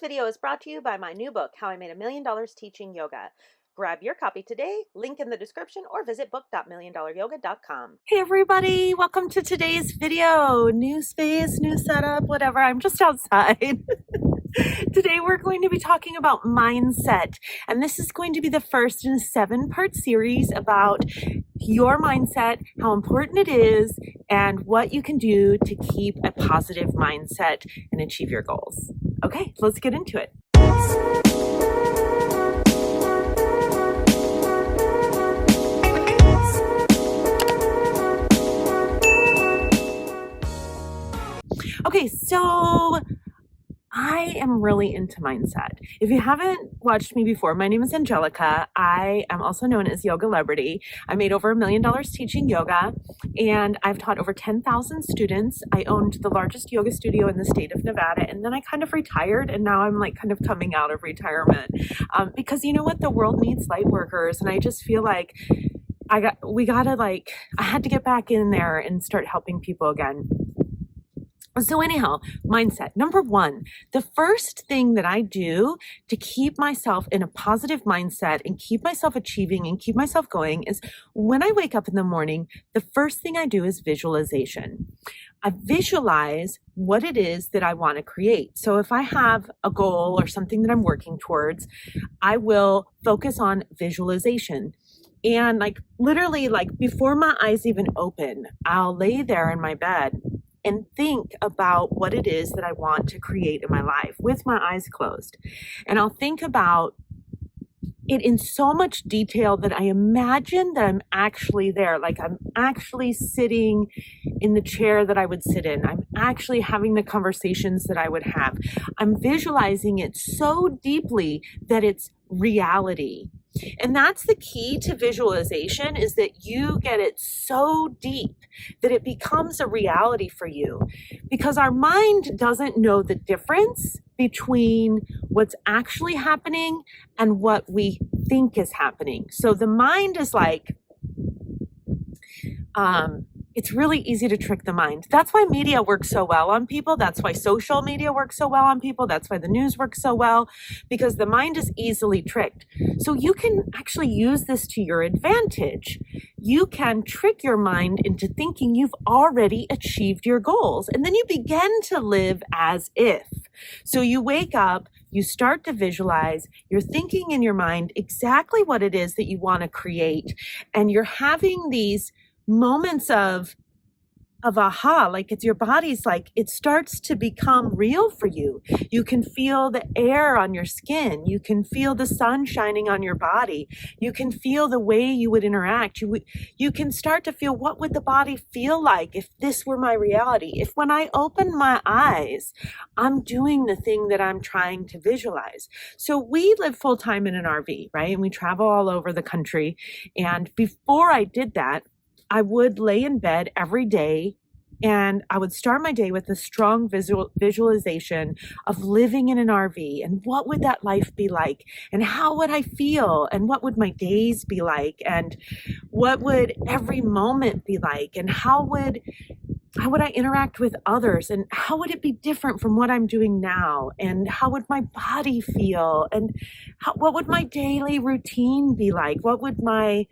video is brought to you by my new book, How I Made $1 Million Teaching Yoga. Grab your copy today, link in the description, or visit book.milliondollaryoga.com. Hey everybody, welcome to today's video. New space, new setup, whatever. I'm just outside. Today we're going to be talking about mindset, and this is going to be the first in a 7-part series about your mindset, how important it is, and what you can do to keep a positive mindset and achieve your goals. Okay, let's get into it. Okay, so I am really into mindset. If you haven't watched me before, my name is Angelica. I am also known as Yoga Celebrity. I made over $1 million teaching yoga, and I've taught over 10,000 students. I owned the largest yoga studio in the state of Nevada, and then I kind of retired, and now I'm like kind of coming out of retirement because you know what? The world needs light workers, and I just feel like I had to get back in there and start helping people again. So anyhow, mindset. Number one, the first thing that I do to keep myself in a positive mindset and keep myself achieving and keep myself going is when I wake up in the morning, the first thing I do is visualization. I visualize what it is that I want to create. So if I have a goal or something that I'm working towards, I will focus on visualization. And literally before my eyes even open, I'll lay there in my bed and think about what it is that I want to create in my life with my eyes closed. And I'll think about it in so much detail that I imagine that I'm actually there. Like I'm actually sitting in the chair that I would sit in. I'm actually having the conversations that I would have. I'm visualizing it so deeply that it's reality. And that's the key to visualization, is that you get it so deep that it becomes a reality for you, because our mind doesn't know the difference between what's actually happening and what we think is happening. So the mind is it's really easy to trick the mind. That's why media works so well on people. That's why social media works so well on people. That's why the news works so well, because the mind is easily tricked. So you can actually use this to your advantage. You can trick your mind into thinking you've already achieved your goals, and then you begin to live as if. So you wake up, you start to visualize, you're thinking in your mind exactly what it is that you want to create, and you're having these moments of aha, it's your body's it starts to become real for you. You can feel the air on your skin. You can feel the sun shining on your body. You can feel the way you would interact. You can start to feel, what would the body feel like if this were my reality? If when I open my eyes, I'm doing the thing that I'm trying to visualize. So we live full time in an RV, right? And we travel all over the country. And before I did that, I would lay in bed every day and I would start my day with a strong visualization of living in an RV, and what would that life be like, and how would I feel, and what would my days be like, and what would every moment be like, and how would I interact with others, and how would it be different from what I'm doing now, and how would my body feel, and what would my daily routine be like, what would my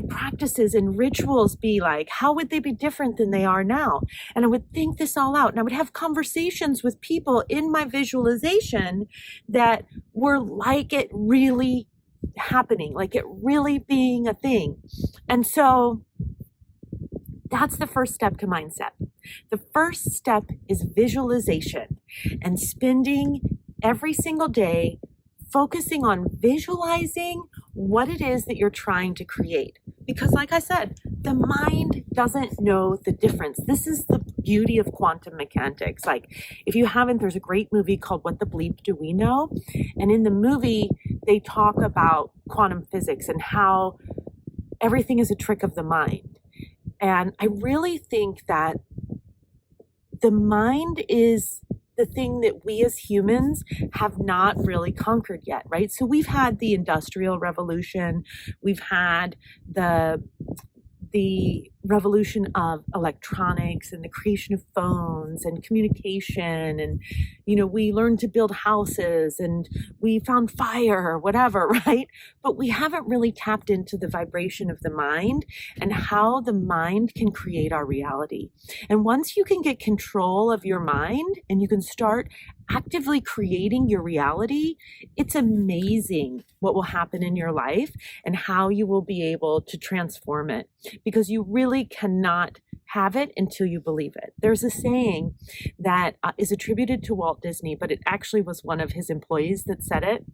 practices and rituals be like? How would they be different than they are now? And I would think this all out, and I would have conversations with people in my visualization that were like it really happening, like it really being a thing. And so that's the first step to mindset. The first step is visualization, and spending every single day focusing on visualizing what it is that you're trying to create. Because like I said, the mind doesn't know the difference. This is the beauty of quantum mechanics. If you haven't, there's a great movie called What the Bleep Do We Know? And in the movie, they talk about quantum physics and how everything is a trick of the mind. And I really think that the mind is the thing that we as humans have not really conquered yet, right? So we've had the Industrial Revolution, we've had the revolution of electronics and the creation of phones and communication, and we learned to build houses and we found fire or whatever, right? But we haven't really tapped into the vibration of the mind and how the mind can create our reality. And once you can get control of your mind and you can start actively creating your reality, it's amazing what will happen in your life and how you will be able to transform it, because you really cannot have it until you believe it. There's a saying that is attributed to Walt Disney, but it actually was one of his employees that said it.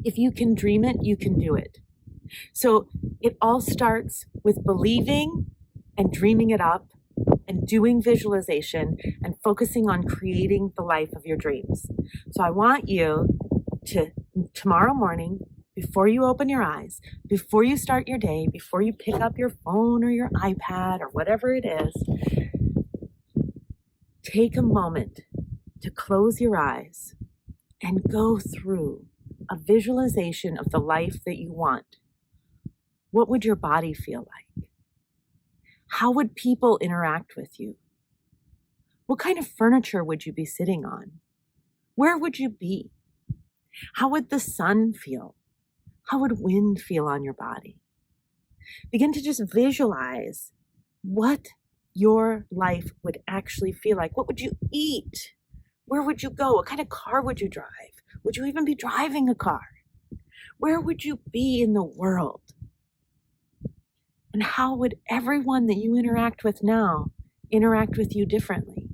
If you can dream it, you can do it. So it all starts with believing and dreaming it up and doing visualization and focusing on creating the life of your dreams. So I want you to, tomorrow morning, before you open your eyes, before you start your day, before you pick up your phone or your iPad or whatever it is, take a moment to close your eyes and go through a visualization of the life that you want. What would your body feel like? How would people interact with you? What kind of furniture would you be sitting on? Where would you be? How would the sun feel? How would wind feel on your body? Begin to just visualize what your life would actually feel like. What would you eat? Where would you go? What kind of car would you drive? Would you even be driving a car? Where would you be in the world? And how would everyone that you interact with now interact with you differently?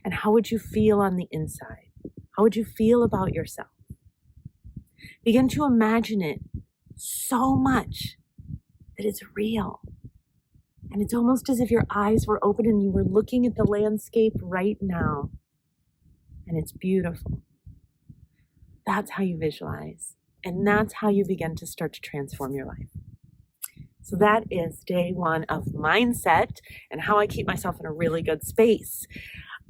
And how would you feel on the inside? How would you feel about yourself? Begin to imagine it so much that it's real. And it's almost as if your eyes were open and you were looking at the landscape right now. And it's beautiful. That's how you visualize. And that's how you begin to start to transform your life. So that is day one of mindset and how I keep myself in a really good space.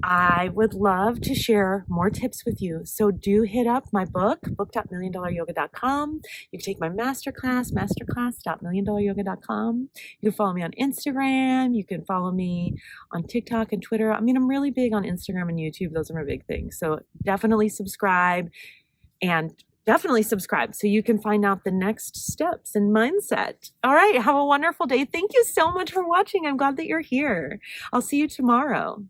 I would love to share more tips with you. So do hit up my book, book.milliondollaryoga.com. You can take my masterclass, masterclass.milliondollaryoga.com. You can follow me on Instagram. You can follow me on TikTok and Twitter. I mean, I'm really big on Instagram and YouTube. Those are my big things. So definitely subscribe so you can find out the next steps in mindset. All right. Have a wonderful day. Thank you so much for watching. I'm glad that you're here. I'll see you tomorrow.